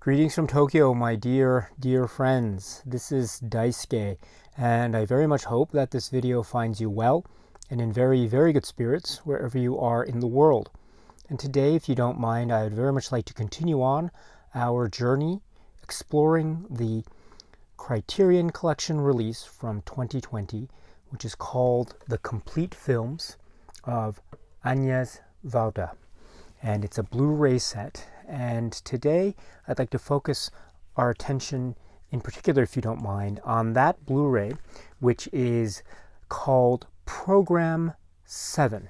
Greetings from Tokyo, my dear friends. This is Daisuke, and I very much hope that this video finds you well and in very good spirits wherever you are in the world. And today, if you don't mind, I would very much like to continue on our journey exploring the Criterion Collection release from 2020, which is called The Complete Films of Agnes Varda. And it's a Blu-ray set. And today I'd like to focus our attention, in particular, if you don't mind, on that Blu-ray, which is called Program 7.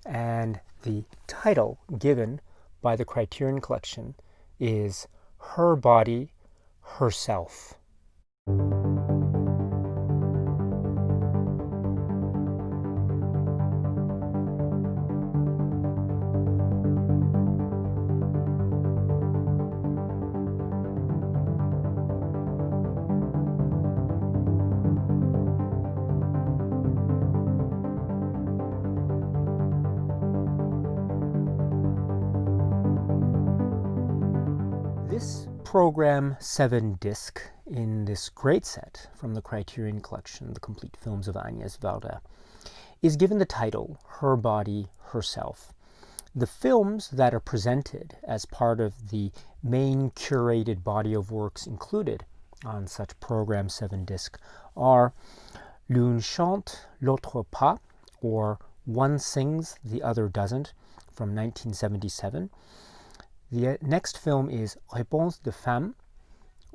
And the title given by the Criterion Collection is Her Body, Herself. This Program 7 disc in this great set from the Criterion Collection, The Complete Films of Agnes Varda, is given the title Her Body, Herself. The films that are presented as part of the main curated body of works included on such Program 7 disc are L'une chante, l'autre pas, or One Sings, the Other Doesn't, from 1977. The next film is Réponses de Femmes,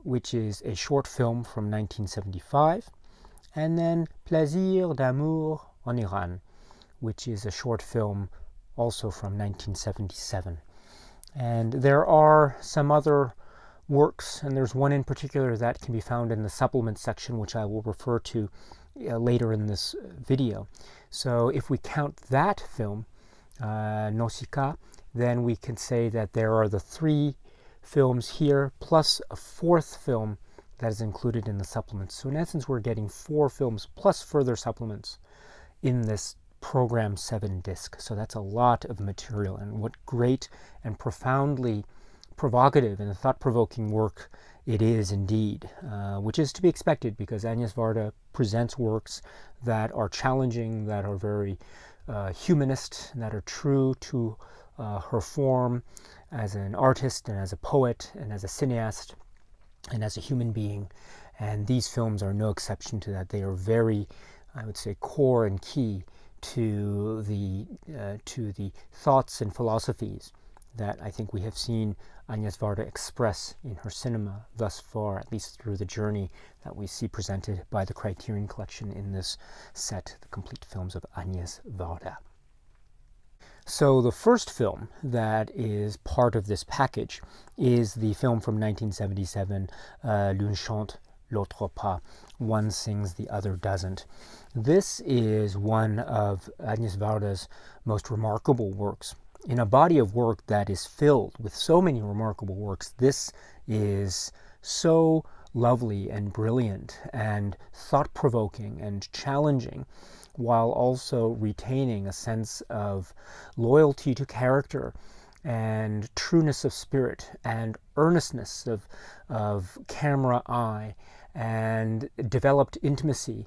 which is a short film from 1975, and then Plaisir d'Amour en Iran, which is a short film also from 1977. And there are some other works, and there's one in particular that can be found in the supplement section, which I will refer to later in this video. So if we count that film, NAUSICAA, then we can say that there are the 3 films here, plus a 4th film that is included in the supplements. So in essence, we're getting 4 films plus further supplements in this Program 7 disc. So that's a lot of material, and what great and profoundly provocative and thought-provoking work it is indeed, which is to be expected because Agnes Varda presents works that are challenging, that are very humanist, that are true to her form as an artist and as a poet and as a cineast and as a human being. And these films are no exception to that. They are very, I would say, core and key to the thoughts and philosophies that I think we have seen Agnes Varda express in her cinema thus far, at least through the journey that we see presented by the Criterion Collection in this set, The Complete Films of Agnes Varda. So the first film that is part of this package is the film from 1977, L'une chante, l'autre pas, One Sings, the Other Doesn't. This is one of Agnes Varda's most remarkable works. In a body of work that is filled with so many remarkable works, this is so lovely and brilliant and thought-provoking and challenging, while also retaining a sense of loyalty to character and trueness of spirit and earnestness of camera eye and developed intimacy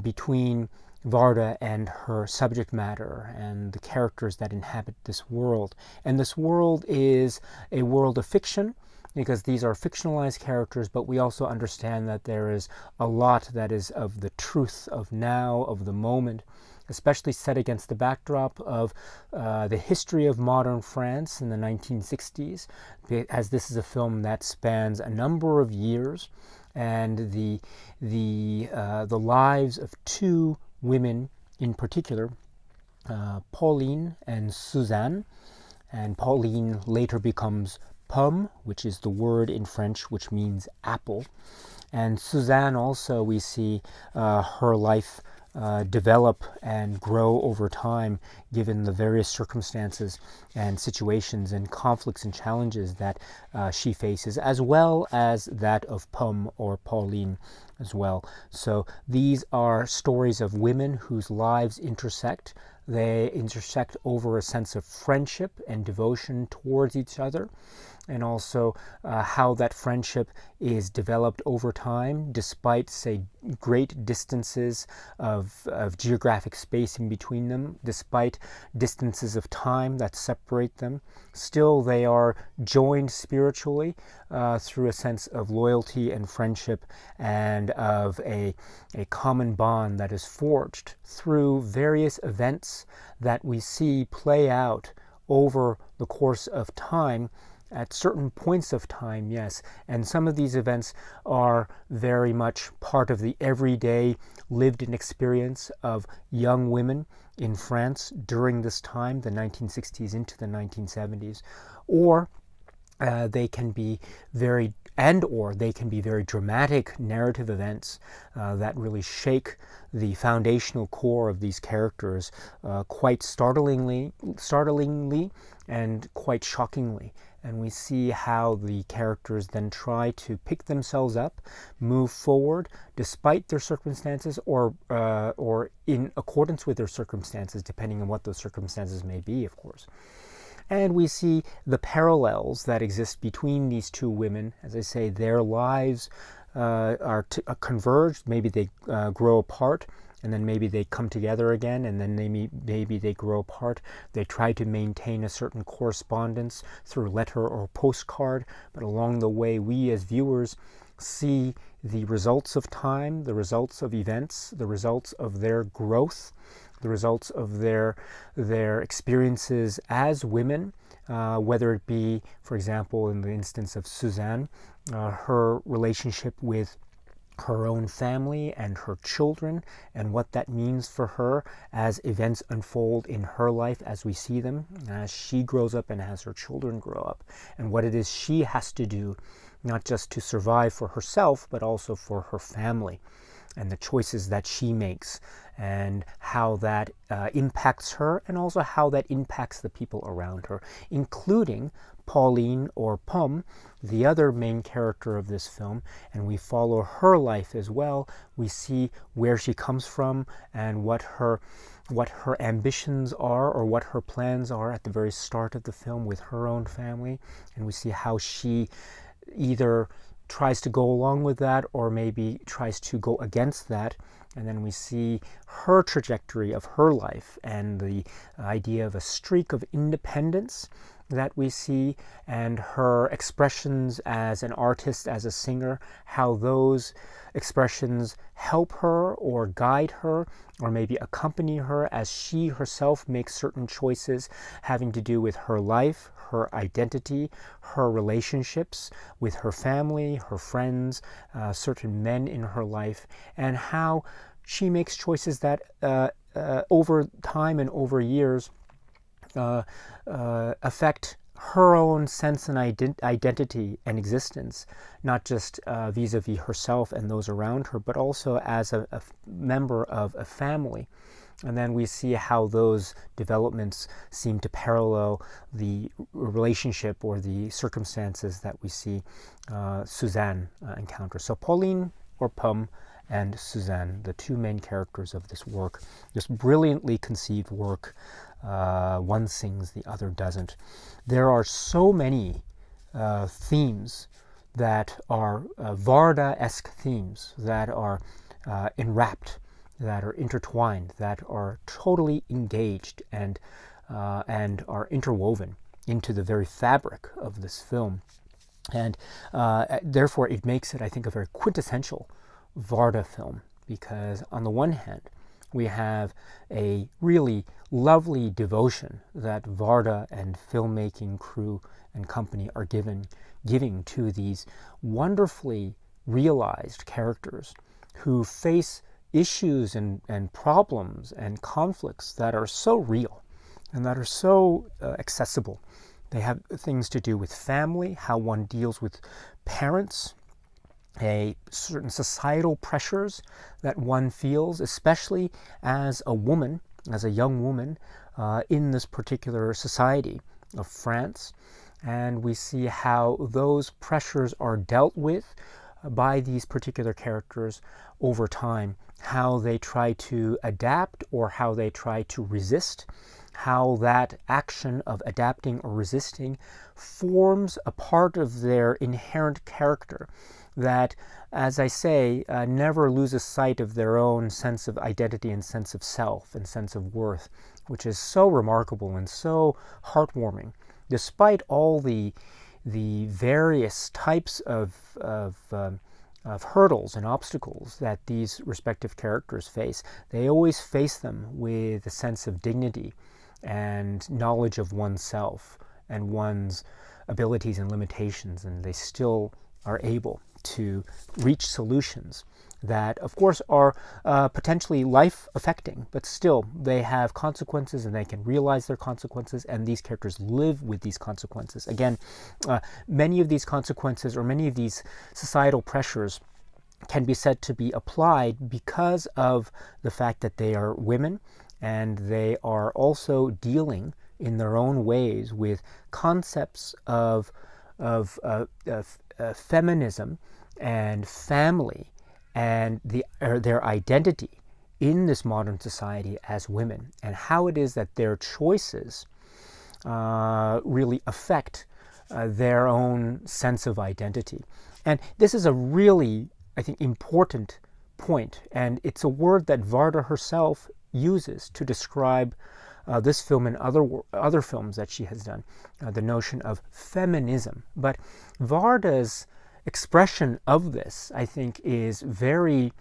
between Varda and her subject matter and the characters that inhabit this world. And this world is a world of fiction, because these are fictionalized characters, but we also understand that there is a lot that is of the truth of now, of the moment, especially set against the backdrop of the history of modern France in the 1960s, as this is a film that spans a number of years, and the lives of 2 women in particular, Pauline and Suzanne. And Pauline later becomes pomme, which is the word in French which means apple. And Suzanne also, we see her life develop and grow over time, given the various circumstances and situations and conflicts and challenges that she faces, as well as that of Pomme or Pauline as well. So these are stories of women whose lives intersect. They intersect over a sense of friendship and devotion towards each other, and also how that friendship is developed over time, despite, say, great distances of geographic space in between them, despite distances of time that separate them. Still, they are joined spiritually through a sense of loyalty and friendship, and of a common bond that is forged through various events that we see play out over the course of time, at certain points of time, yes. And some of these events are very much part of the everyday lived-in experience of young women in France during this time, the 1960s into the 1970s. Or they can be very dramatic narrative events that really shake the foundational core of these characters quite startlingly and quite shockingly. And we see how the characters then try to pick themselves up, move forward despite their circumstances, or in accordance with their circumstances, depending on what those circumstances may be, of course. And we see the parallels that exist between these two women. As I say, their lives are converged. Maybe they grow apart, and then maybe they come together again, and then maybe they grow apart. They try to maintain a certain correspondence through letter or postcard, but along the way, we as viewers see the results of time, the results of events, the results of their growth, the results of their experiences as women, whether it be, for example, in the instance of Suzanne, her relationship with her own family and her children, and what that means for her as events unfold in her life as we see them, as she grows up and as her children grow up, and what it is she has to do, not just to survive for herself, but also for her family, and the choices that she makes, and how that impacts her, and also how that impacts the people around her, including Pauline, or Pomme, the other main character of this film. And we follow her life as well. We see where she comes from and what her ambitions are, or what her plans are at the very start of the film with her own family. And we see how she either tries to go along with that, or maybe tries to go against that. And then we see her trajectory of her life, and the idea of a streak of independence that we see, and her expressions as an artist, as a singer, how those expressions help her or guide her, or maybe accompany her as she herself makes certain choices having to do with her life, her identity, her relationships with her family, her friends, certain men in her life, and how she makes choices that over time and over years affect her own sense and identity and existence, not just vis-a-vis herself and those around her, but also as a member of a family. And then we see how those developments seem to parallel the relationship or the circumstances that we see Suzanne encounter. So Pauline, or Pomme, and Suzanne, the two main characters of this work, this brilliantly conceived work. One sings, the other doesn't. There are so many themes that are Varda-esque themes that are enwrapped, that are intertwined, that are totally engaged and are interwoven into the very fabric of this film. And therefore it makes it, I think, a very quintessential Varda film, because on the one hand, we have a really lovely devotion that Varda and filmmaking crew and company are giving to these wonderfully realized characters who face issues and problems and conflicts that are so real and that are so accessible. They have things to do with family, how one deals with parents, certain societal pressures that one feels, especially as a woman, as a young woman in this particular society of France. And we see how those pressures are dealt with by these particular characters over time, how they try to adapt or how they try to resist, how that action of adapting or resisting forms a part of their inherent character that, as I say, never loses sight of their own sense of identity and sense of self and sense of worth, which is so remarkable and so heartwarming, despite all the various types of hurdles and obstacles that these respective characters face. They always face them with a sense of dignity and knowledge of oneself and one's abilities and limitations, and they still are able to reach solutions that, of course, are potentially life-affecting, but still they have consequences and they can realize their consequences, and these characters live with these consequences. Again, many of these consequences or many of these societal pressures can be said to be applied because of the fact that they are women, and they are also dealing in their own ways with concepts of feminism and family and their identity in this modern society as women, and how it is that their choices really affect their own sense of identity. And this is a really, I think, important point, and it's a word that Varda herself uses to describe this film and other films that she has done, the notion of feminism. But Varda's expression of this, I think, is very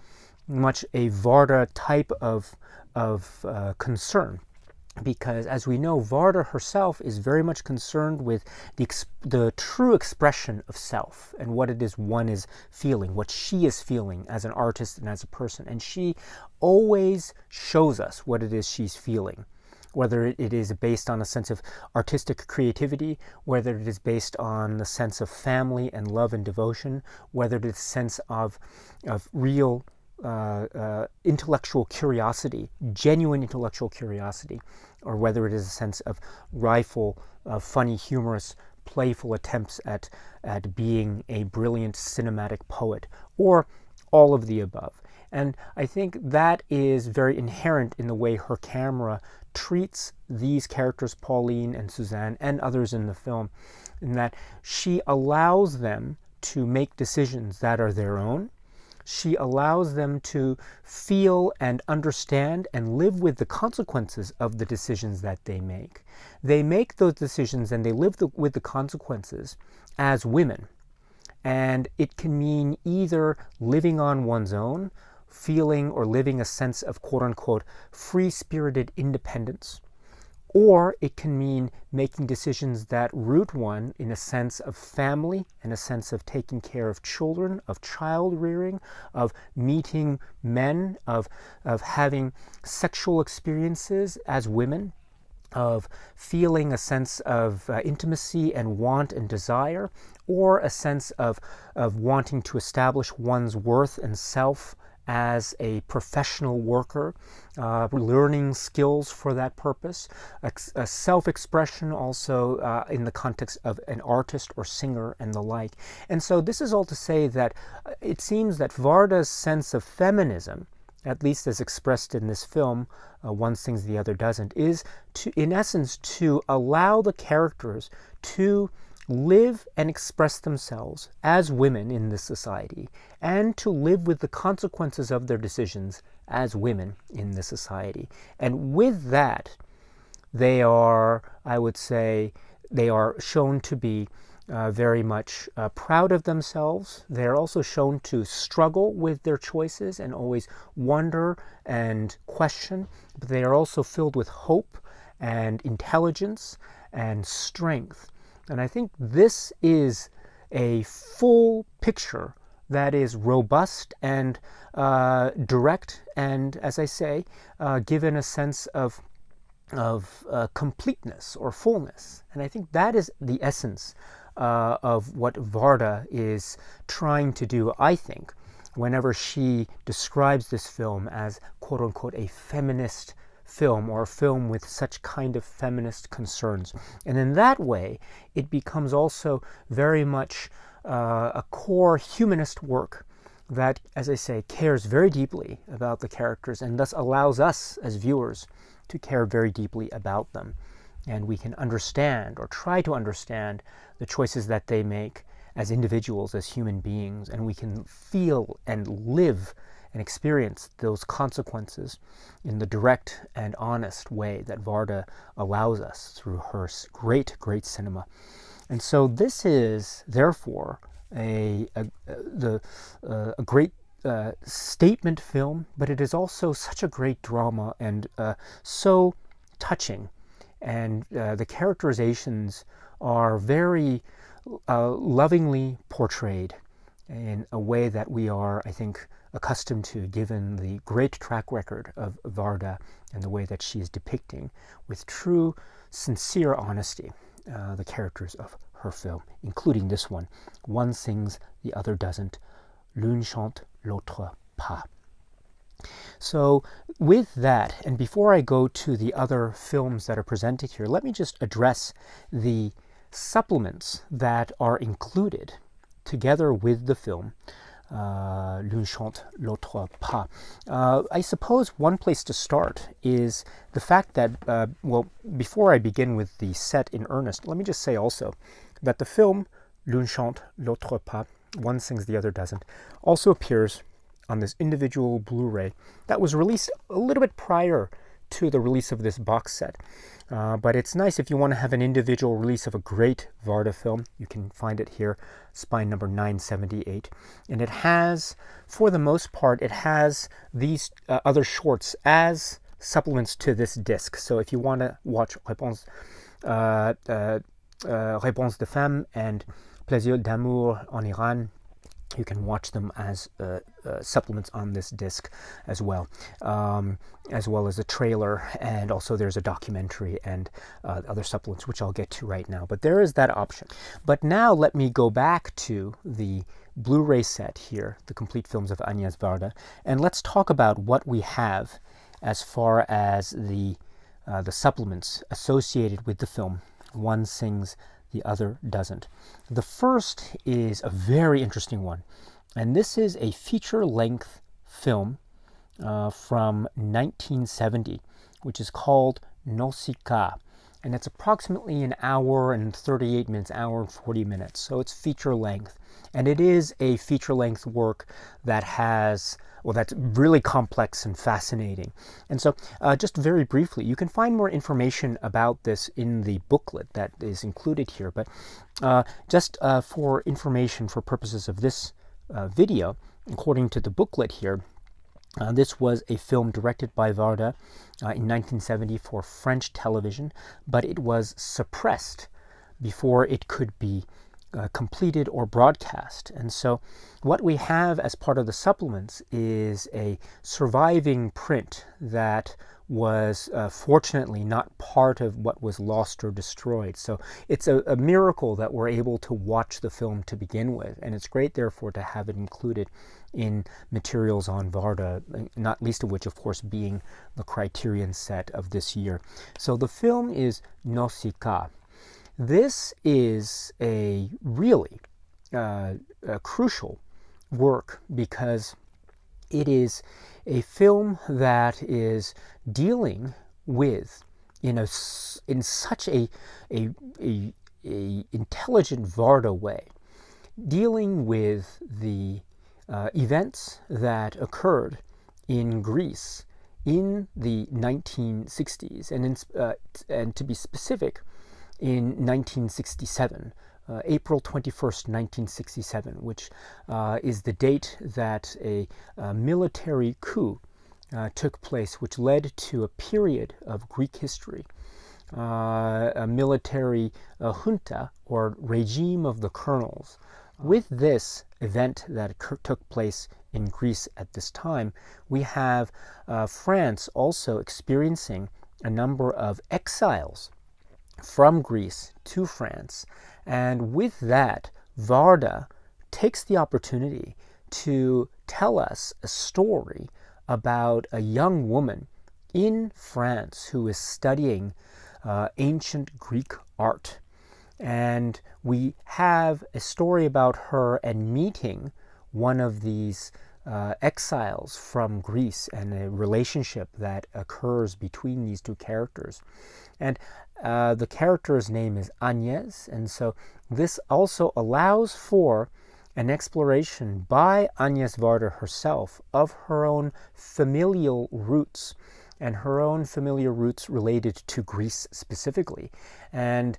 much a Varda type of concern, because, as we know, Varda herself is very much concerned with the true expression of self and what it is one is feeling, what she is feeling as an artist and as a person. And she always shows us what it is she's feeling, whether it is based on a sense of artistic creativity, whether it is based on the sense of family and love and devotion, whether it is a sense of real intellectual curiosity, genuine intellectual curiosity, or whether it is a sense of wryful, funny, humorous, playful attempts at being a brilliant cinematic poet, or all of the above. And I think that is very inherent in the way her camera treats these characters, Pauline and Suzanne and others in the film, in that she allows them to make decisions that are their own. She allows them to feel and understand and live with the consequences of the decisions that they make. They make those decisions and they live with the consequences as women. And it can mean either living on one's own, feeling or living a sense of quote-unquote free-spirited independence, or it can mean making decisions that root one in a sense of family and a sense of taking care of children, of child rearing, of meeting men, of having sexual experiences as women, of feeling a sense of intimacy and want and desire, or a sense of wanting to establish one's worth and self as a professional worker, learning skills for that purpose, a self-expression also in the context of an artist or singer and the like. And so this is all to say that it seems that Varda's sense of feminism, at least as expressed in this film, one sings, the other doesn't, is to, in essence, to allow the characters to live and express themselves as women in this society, and to live with the consequences of their decisions as women in this society. And with that, they are, I would say, they are shown to be very much proud of themselves. They are also shown to struggle with their choices and always wonder and question, but they are also filled with hope and intelligence and strength. And I think this is a full picture that is robust and direct, and, as I say, given a sense of completeness or fullness. And I think that is the essence of what Varda is trying to do, I think, whenever she describes this film as, quote-unquote, a feminist film, or a film with such kind of feminist concerns. And in that way, it becomes also very much a core humanist work that, as I say, cares very deeply about the characters, and thus allows us as viewers to care very deeply about them. And we can understand or try to understand the choices that they make as individuals, as human beings, and we can feel and live and experience those consequences in the direct and honest way that Varda allows us through her great, great cinema. And so this is, therefore, a great statement film, but it is also such a great drama and so touching. And the characterizations are very lovingly portrayed in a way that we are, I think, accustomed to, given the great track record of Varda and the way that she is depicting with true, sincere honesty the characters of her film, including this one. One sings, the other doesn't. L'une chante, l'autre pas. So with that, and before I go to the other films that are presented here, let me just address the supplements that are included together with the film, L'une chante, l'autre pas. I suppose one place to start is the fact that, well, before I begin with the set in earnest, let me just say also that the film L'une chante, l'autre pas, one sings, the other doesn't, also appears on this individual Blu-ray that was released a little bit prior to the release of this box set. But it's nice if you want to have an individual release of a great Varda film. You can find it here, spine number 978. And it has, for the most part, it has these other shorts as supplements to this disc. So if you want to watch Réponses de Femmes and Plaisir d'Amour en Iran, you can watch them as supplements on this disc as well as a trailer, and also there's a documentary and other supplements, which I'll get to right now. But there is that option. But now let me go back to the Blu-ray set here, the complete films of Agnès Varda, and let's talk about what we have as far as the supplements associated with the film. One sings, the other doesn't. The first is a very interesting one, and this is a feature-length film from 1970, which is called NAUSICAA, and it's approximately an hour and 38 minutes, hour and 40 minutes, so it's feature-length, and it is a feature-length work that has, well, that's really complex and fascinating. And so just very briefly, you can find more information about this in the booklet that is included here, but just for information for purposes of this video, according to the booklet here, this was a film directed by Varda in 1970 for French television, but it was suppressed before it could be completed or broadcast. And so what we have as part of the supplements is a surviving print that was fortunately not part of what was lost or destroyed. So it's a miracle that we're able to watch the film to begin with, and it's great therefore to have it included in materials on Varda, not least of which of course being the Criterion set of this year. So the film is NAUSICAA. This is a really crucial work because it is a film that is dealing with, in such a intelligent Varda way, dealing with the events that occurred in Greece in the 1960s, and to be specific, in 1967, April 21st, 1967, which is the date that a military coup took place, which led to a period of Greek history, a military junta, or regime of the colonels. With this event that took place in Greece at this time, we have France also experiencing a number of exiles from Greece to France. And with that, Varda takes the opportunity to tell us a story about a young woman in France who is studying ancient Greek art. And we have a story about her and meeting one of these exiles from Greece and a relationship that occurs between these two characters. And the character's name is Agnes, and so this also allows for an exploration by Agnes Varda herself of her own familial roots, and her own familiar roots related to Greece specifically. And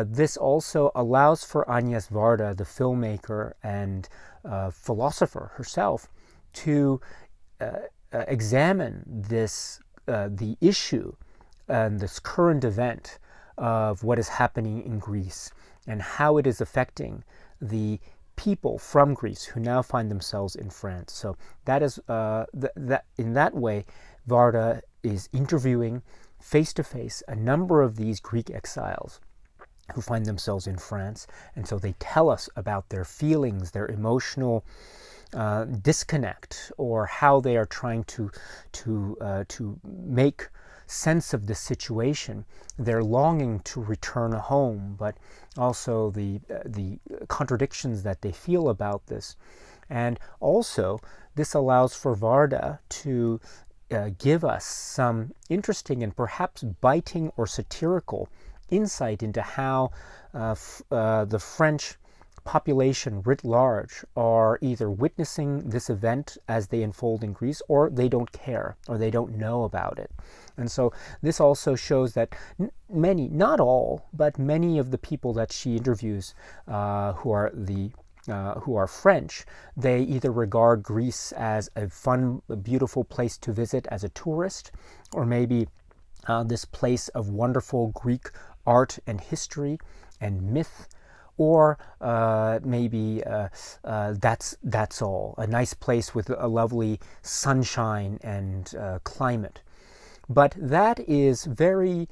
this also allows for Agnes Varda, the filmmaker and philosopher herself, to examine this, the issue and this current event of what is happening in Greece and how it is affecting the people from Greece who now find themselves in France. So that is that in that way, Varda is interviewing face-to-face a number of these Greek exiles who find themselves in France, and so they tell us about their feelings, their emotional disconnect, or how they are trying to make sense of this situation. They're longing to return home, but also the contradictions that they feel about this. And also, this allows for Varda to give us some interesting and perhaps biting or satirical insight into how the French population writ large are either witnessing this event as they unfold in Greece, or they don't care, or they don't know about it. And so this also shows that many, not all, but many of the people that she interviews who are French, they either regard Greece as a fun, beautiful place to visit as a tourist, or maybe this place of wonderful Greek art and history and myth, or maybe that's all, a nice place with a lovely sunshine and climate. But that is very,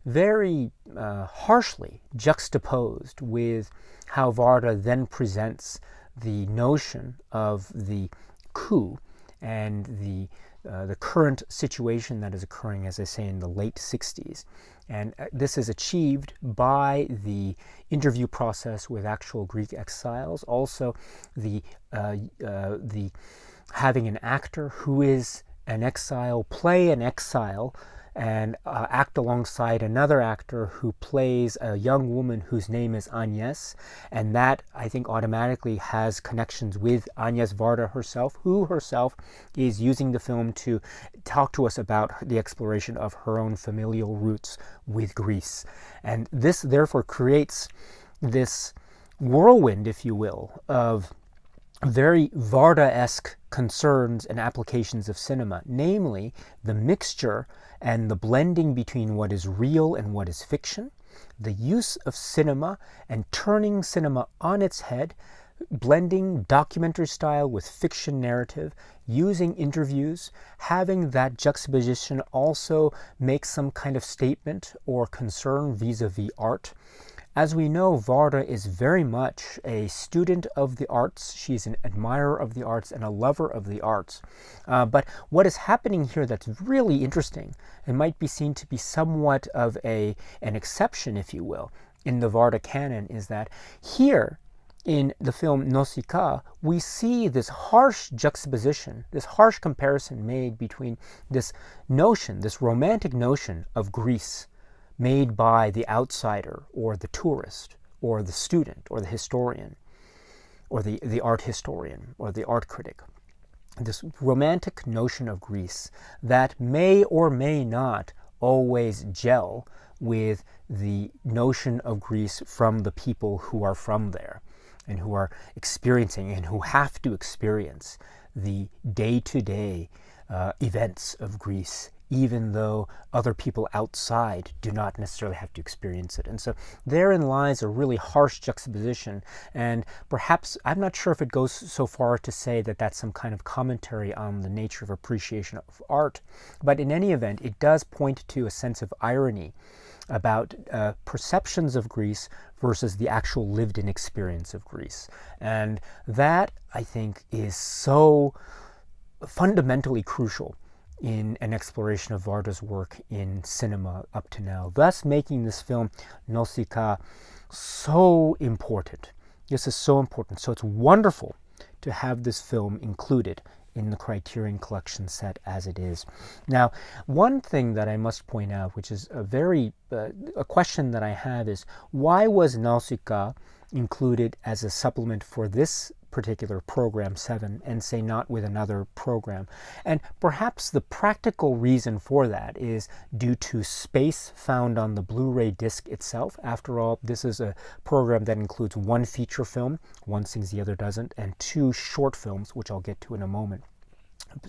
very harshly juxtaposed with how Varda then presents the notion of the coup and the current situation that is occurring, as I say, in the late 60s. And this is achieved by the interview process with actual Greek exiles. Also, the having an actor who is an exile play an exile and act alongside another actor who plays a young woman whose name is Agnes, and that, I think, automatically has connections with Agnes Varda herself, who herself is using the film to talk to us about the exploration of her own familial roots with Greece. And this, therefore, creates this whirlwind, if you will, of very Varda-esque concerns and applications of cinema, namely the mixture and the blending between what is real and what is fiction, the use of cinema and turning cinema on its head, blending documentary style with fiction narrative, using interviews, having that juxtaposition also make some kind of statement or concern vis-a-vis art. As we know, Varda is very much a student of the arts. She's an admirer of the arts and a lover of the arts. But what is happening here that's really interesting and might be seen to be somewhat of an exception, if you will, in the Varda canon is that here in the film NAUSICAA, we see this harsh juxtaposition, this harsh comparison made between this notion, this romantic notion of Greece, made by the outsider or the tourist or the student or the historian or the art historian or the art critic. This romantic notion of Greece that may or may not always gel with the notion of Greece from the people who are from there and who are experiencing and who have to experience the day-to-day events of Greece, even though other people outside do not necessarily have to experience it. And so therein lies a really harsh juxtaposition, and perhaps, I'm not sure if it goes so far to say that that's some kind of commentary on the nature of appreciation of art, but in any event, it does point to a sense of irony about perceptions of Greece versus the actual lived-in experience of Greece. And that, I think, is so fundamentally crucial in an exploration of Varda's work in cinema up to now, thus making this film NAUSICAA so important. This is so important. So it's wonderful to have this film included in the Criterion Collection set as it is. Now, one thing that I must point out, which is a question that I have, is why was NAUSICAA included as a supplement for this particular program 7 and say not with another program? And perhaps the practical reason for that is due to space found on the Blu-ray disc itself. After all, this is a program that includes one feature film, One Sings the Other Doesn't, and 2 short films, which I'll get to in a moment.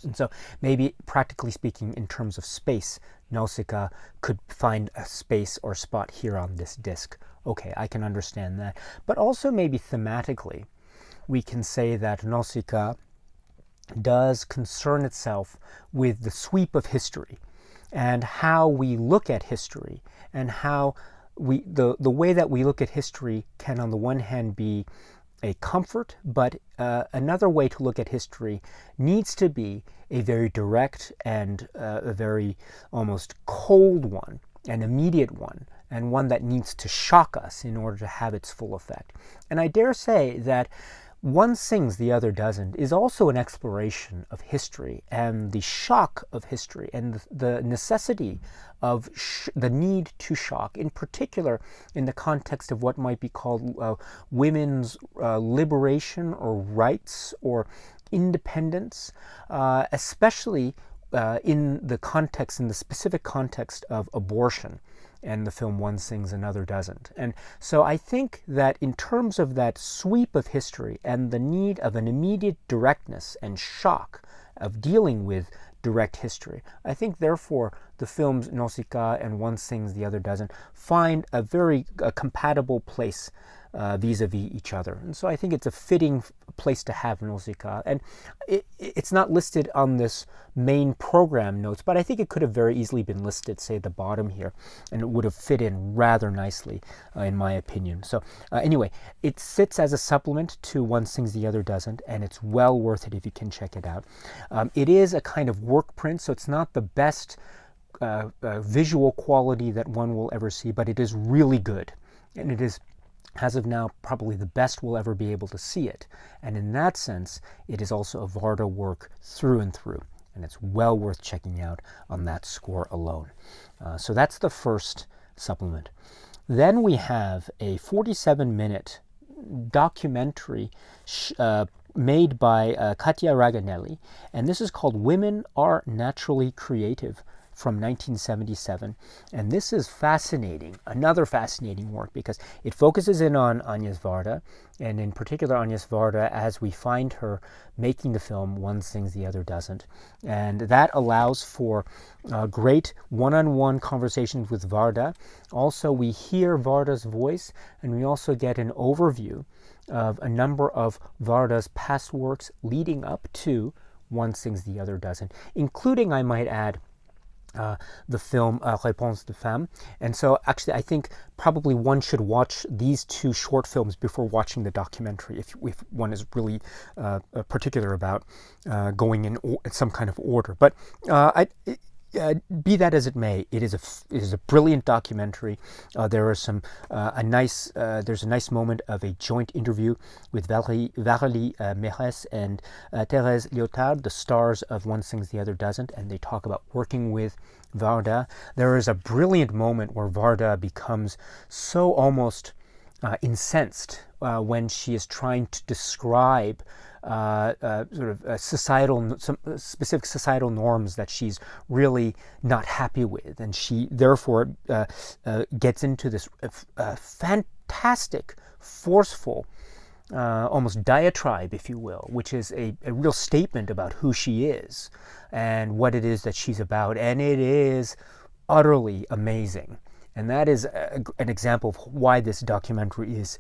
And so maybe practically speaking, in terms of space, NAUSICAA could find a space or spot here on this disc. Okay, I can understand that. But also maybe thematically, we can say that NAUSICAA does concern itself with the sweep of history and how we look at history, and how the way that we look at history can on the one hand be a comfort, but another way to look at history needs to be a very direct and a very almost cold one, an immediate one, and one that needs to shock us in order to have its full effect. And I dare say that One Sings the Other Doesn't is also an exploration of history and the shock of history and the necessity of the need to shock, in particular in the context of what might be called women's liberation or rights or independence, especially in the specific context of abortion. And the film One Sings, Another Doesn't. And so I think that in terms of that sweep of history and the need of an immediate directness and shock of dealing with direct history, I think therefore the films NAUSICAA and One Sings, the Other Doesn't find a very compatible place vis-a-vis each other. And so I think it's a fitting place to have NAUSICAA. And it's not listed on this main program notes, but I think it could have very easily been listed, say, at the bottom here, and it would have fit in rather nicely, in my opinion. So anyway, it sits as a supplement to One Sings, the Other Doesn't, and it's well worth it if you can check it out. It is a kind of work print, so it's not the best visual quality that one will ever see, but it is really good. And it is, as of now, probably the best we'll ever be able to see it. And in that sense, it is also a Varda work through and through. And it's well worth checking out on that score alone. So that's the first supplement. Then we have a 47-minute documentary made by Katia Raganelli. And this is called Women Are Naturally Creative, from 1977, and this is fascinating, another fascinating work, because it focuses in on Agnes Varda, and in particular Agnes Varda as we find her making the film One Sings, the Other Doesn't. And that allows for great one-on-one conversations with Varda. Also, we hear Varda's voice, and we also get an overview of a number of Varda's past works leading up to One Sings, the Other Doesn't, including, I might add, the film REPONSES DE FEMMES. And so actually I think probably one should watch these 2 short films before watching the documentary if one is really particular about going in some kind of order. But be that as it may, it is a brilliant documentary. There are there's a nice moment of a joint interview with Valérie Mérès and Thérèse Liotard, the stars of One Sings, the Other Doesn't, and they talk about working with Varda. There is a brilliant moment where Varda becomes so almost incensed when she is trying to describe some specific societal norms that she's really not happy with, and she therefore gets into this fantastic, forceful, almost diatribe, if you will, which is a real statement about who she is and what it is that she's about, and it is utterly amazing. And that is an example of why this documentary is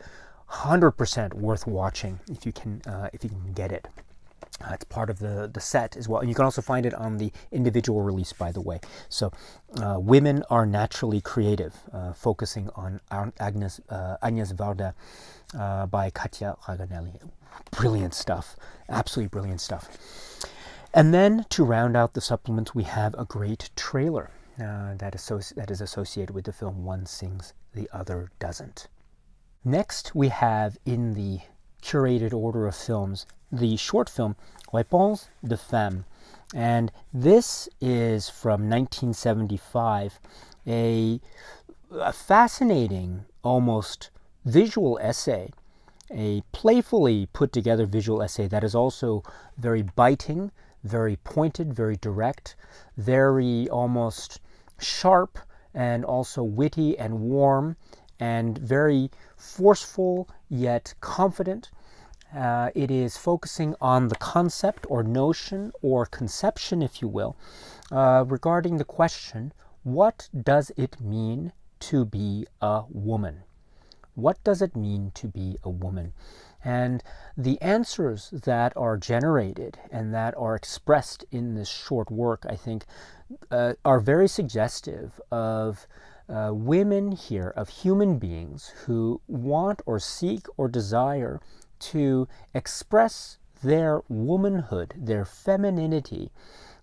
100% worth watching if you can get it. It's part of the set as well. And you can also find it on the individual release, by the way. So Women Are Naturally Creative, focusing on Agnes Varda by Katia Raganelli. Brilliant stuff. Absolutely brilliant stuff. And then to round out the supplements, we have a great trailer that is associated with the film One Sings, the Other Doesn't. Next, we have in the curated order of films, the short film REPONSES de FEMMES. And this is from 1975, a fascinating, almost visual essay, a playfully put together visual essay that is also very biting, very pointed, very direct, very almost sharp, and also witty and warm, and very forceful yet confident. It is focusing on the concept or notion or conception, if you will, regarding the question, what does it mean to be a woman? What does it mean to be a woman? And the answers that are generated and that are expressed in this short work, I think, are very suggestive of women here, of human beings who want or seek or desire to express their womanhood, their femininity,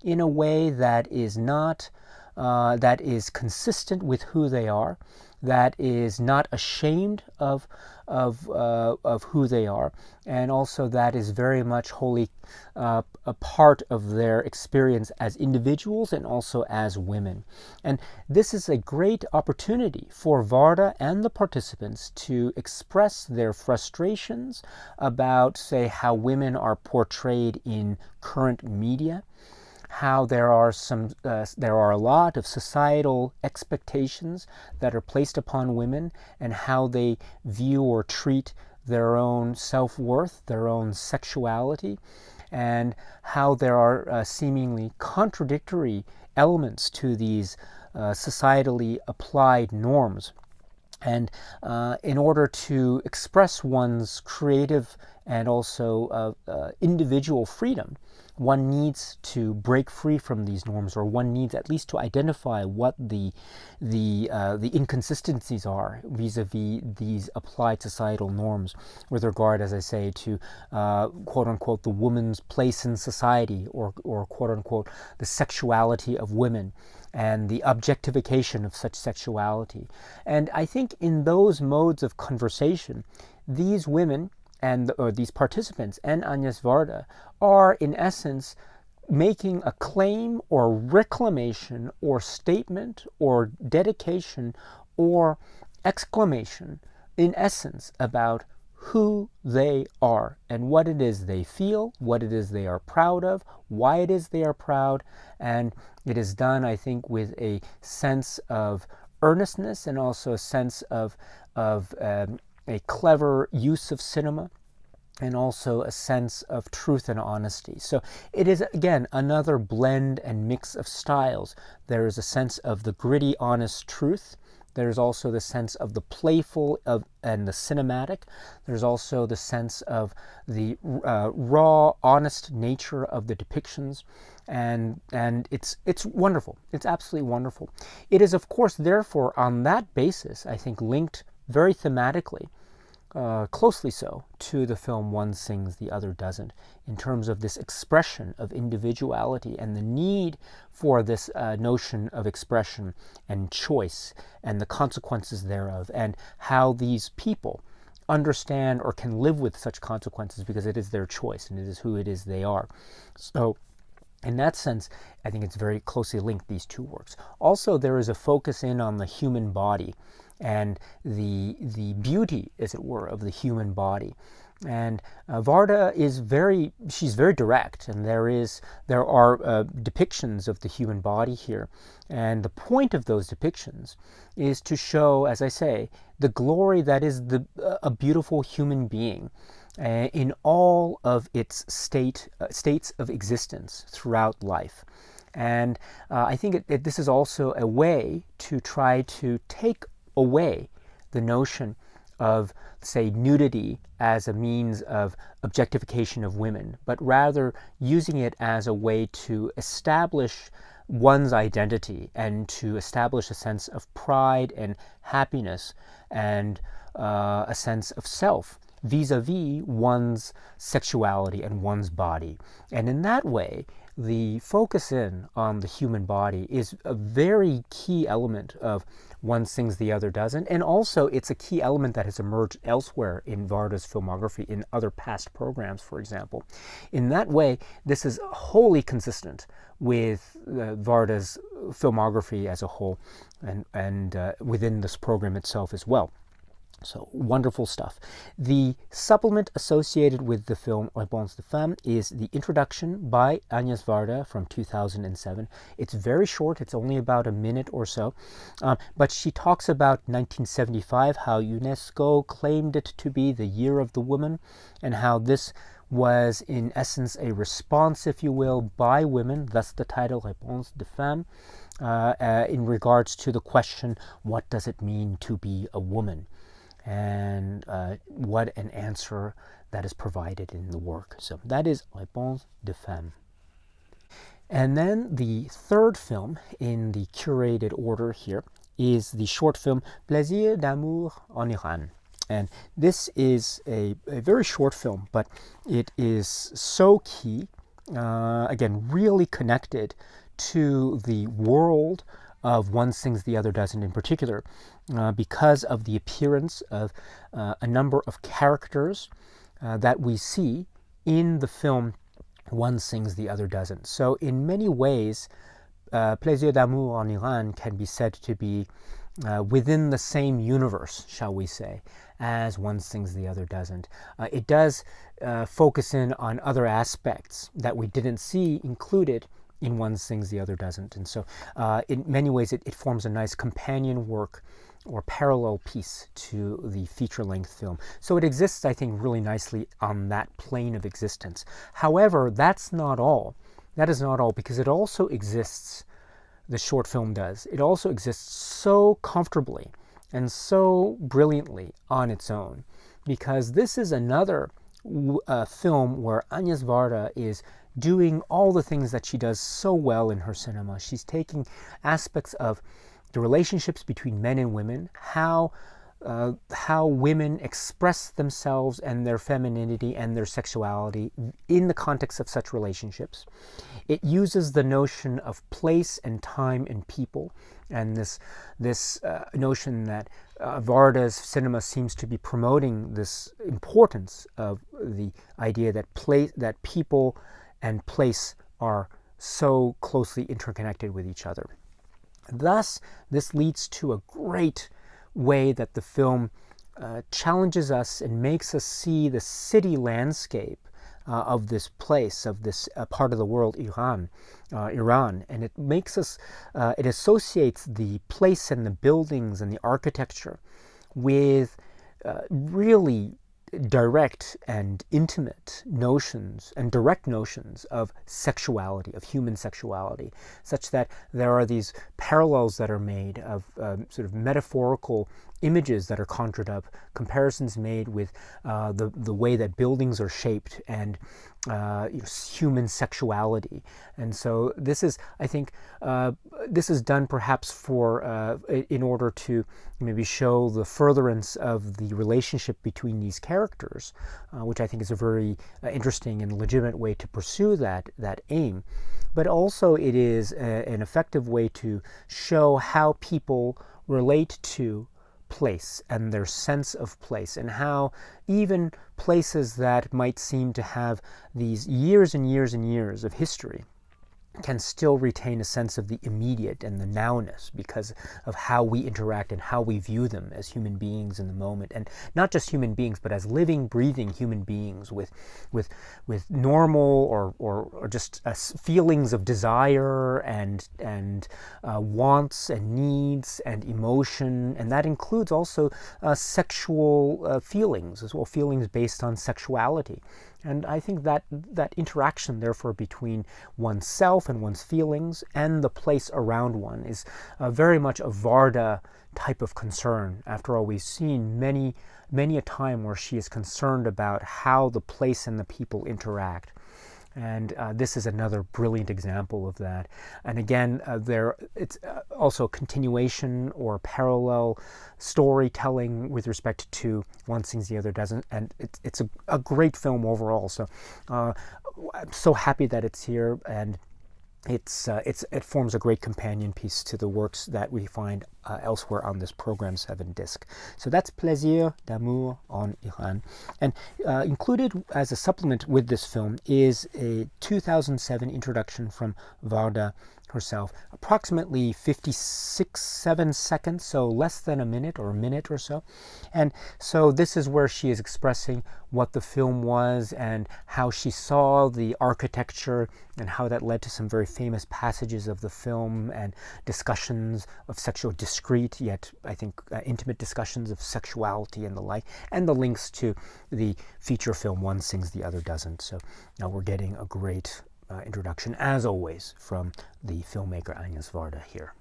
in a way that is not, that is consistent with who they are, that is not ashamed of who they are, and also that is very much wholly a part of their experience as individuals and also as women. And this is a great opportunity for Varda and the participants to express their frustrations about, say, how women are portrayed in current media, how there are a lot of societal expectations that are placed upon women, and how they view or treat their own self-worth, their own sexuality, and how there are seemingly contradictory elements to these societally applied norms. And in order to express one's creative and also individual freedom, one needs to break free from these norms, or one needs at least to identify what the inconsistencies are vis-a-vis these applied societal norms with regard, as I say, to quote-unquote the woman's place in society, or quote-unquote the sexuality of women and the objectification of such sexuality. And I think in those modes of conversation, these women and these participants and Agnes Varda are in essence making a claim or reclamation or statement or dedication or exclamation in essence about who they are and what it is they feel, what it is they are proud of, why it is they are proud. And it is done, I think, with a sense of earnestness and also a sense of a clever use of cinema, and also a sense of truth and honesty. So it is, again, another blend and mix of styles. There is a sense of the gritty, honest truth. There's also the sense of the playful and the cinematic. There's also the sense of the raw, honest nature of the depictions. And it's wonderful. It's absolutely wonderful. It is, of course, therefore, on that basis, I think, linked very thematically, closely so, to the film One Sings, the Other Doesn't, in terms of this expression of individuality and the need for this notion of expression and choice and the consequences thereof, and how these people understand or can live with such consequences because it is their choice and it is who it is they are. So in that sense, I think it's very closely linked, these two works. Also, there is a focus in on the human body and the beauty, as it were, of the human body. And Varda she's very direct, and there are depictions of the human body here. And the point of those depictions is to show, as I say, the glory that is a beautiful human being in all of its states of existence throughout life. And I think this is also a way to try to take away the notion of, say, nudity as a means of objectification of women, but rather using it as a way to establish one's identity and to establish a sense of pride and happiness and a sense of self vis-a-vis one's sexuality and one's body. And in that way, the focus in on the human body is a very key element of One Sings, the Other Doesn't, and also it's a key element that has emerged elsewhere in Varda's filmography, in other past programs, for example. In that way, this is wholly consistent with Varda's filmography as a whole, and within this program itself as well. So wonderful stuff. The supplement associated with the film Réponses de Femmes is the introduction by Agnès Varda from 2007. It's very short. It's only about a minute or so. But she talks about 1975, how UNESCO claimed it to be the Year of the Woman, and how this was in essence a response, if you will, by women, thus the title Réponses de Femmes, in regards to the question, what does it mean to be a woman? And what an answer that is provided in the work. So that is Réponses de Femmes. And then the third film in the curated order here is the short film PLAISIR D'AMOUR en Iran. And this is a very short film, but it is so key, again, really connected to the world of One Sings, the Other Doesn't in particular, because of the appearance of a number of characters that we see in the film One Sings, the Other Doesn't. So in many ways, PLAISIR d'Amour en Iran can be said to be within the same universe, shall we say, as One Sings, the Other Doesn't. It does focus in on other aspects that we didn't see included in One Sings, the Other Doesn't. And so in many ways it forms a nice companion work or parallel piece to the feature-length film. So it exists, I think, really nicely on that plane of existence. However, that's not all. That is not all, because it also exists, the short film does, it also exists so comfortably and so brilliantly on its own, because this is another film where Agnès Varda is doing all the things that she does so well in her cinema. She's taking aspects of the relationships between men and women, how women express themselves and their femininity and their sexuality in the context of such relationships. It uses the notion of place and time and people, and this notion that Varda's cinema seems to be promoting this importance of the idea that people and place are so closely interconnected with each other. Thus, this leads to a great way that the film challenges us and makes us see the city landscape of this place, of this part of the world, Iran, and it makes us, it associates the place and the buildings and the architecture with really direct and intimate notions and direct notions of sexuality, of human sexuality, such that there are these parallels that are made of sort of metaphorical images that are conjured up, comparisons made with the way that buildings are shaped and human sexuality. And so this is, I think, this is done perhaps for in order to maybe show the furtherance of the relationship between these characters, which I think is a very interesting and legitimate way to pursue that aim. But also it is an effective way to show how people relate to place and their sense of place, and how even places that might seem to have these years and years and years of history can still retain a sense of the immediate and the nowness because of how we interact and how we view them as human beings in the moment. And not just human beings, but as living, breathing human beings with normal or just feelings of desire and wants and needs and emotion. And that includes also sexual feelings as well, feelings based on sexuality. And I think that interaction, therefore, between oneself and one's feelings and the place around one is very much a Varda type of concern. After all, we've seen many a time where she is concerned about how the place and the people interact. And this is another brilliant example of that. And again, it's also continuation or parallel storytelling with respect to One Sings the Other Doesn't, and it's a great film overall. So I'm so happy that it's here, and it forms a great companion piece to the works that we find elsewhere on this Program 7 disc. So that's Plaisir d'Amour en Iran. And included as a supplement with this film is a 2007 introduction from Varda herself, approximately 56-7 seconds, so less than a minute or so. And so this is where she is expressing what the film was and how she saw the architecture and how that led to some very famous passages of the film and discussions of discreet yet, I think, intimate discussions of sexuality and the like, and the links to the feature film One Sings the Other Doesn't. So now we're getting a great introduction, as always, from the filmmaker Agnes Varda here.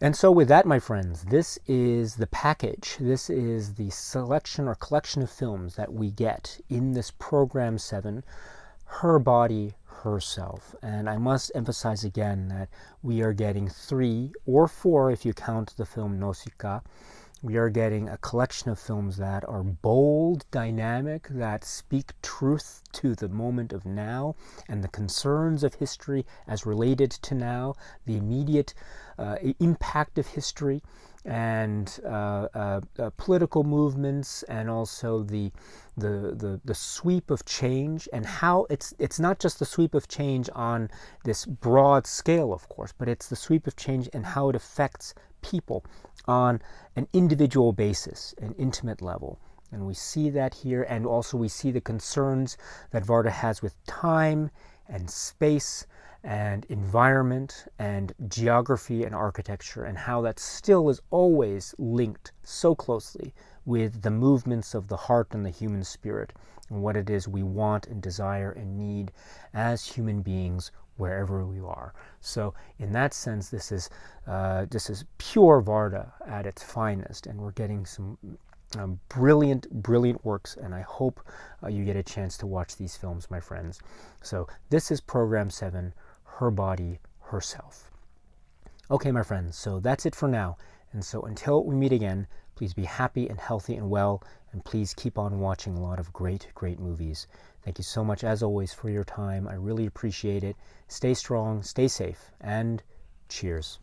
And so with that, my friends, this is the package. This is the selection or collection of films that we get in this Program 7, Her Body, Herself. And I must emphasize again that we are getting 3 or 4, if you count the film NAUSICAA. We are getting a collection of films that are bold, dynamic, that speak truth to the moment of now and the concerns of history as related to now, the immediate impact of history, and political movements, and also the sweep of change, and how it's not just the sweep of change on this broad scale, of course, but it's the sweep of change and how it affects people on an individual basis, an intimate level. And we see that here, and also we see the concerns that Varda has with time and space and environment and geography and architecture, and how that still is always linked so closely with the movements of the heart and the human spirit, and what it is we want and desire and need as human beings wherever we are. So in that sense, this is pure Varda at its finest, and we're getting some brilliant works, and I hope you get a chance to watch these films, my friends. So this is Program 7, Her Body, Herself. Okay, my friends, so that's it for now. And so until we meet again, please be happy and healthy and well, and please keep on watching a lot of great movies. Thank you so much, as always, for your time. I really appreciate it. Stay strong, stay safe, and cheers.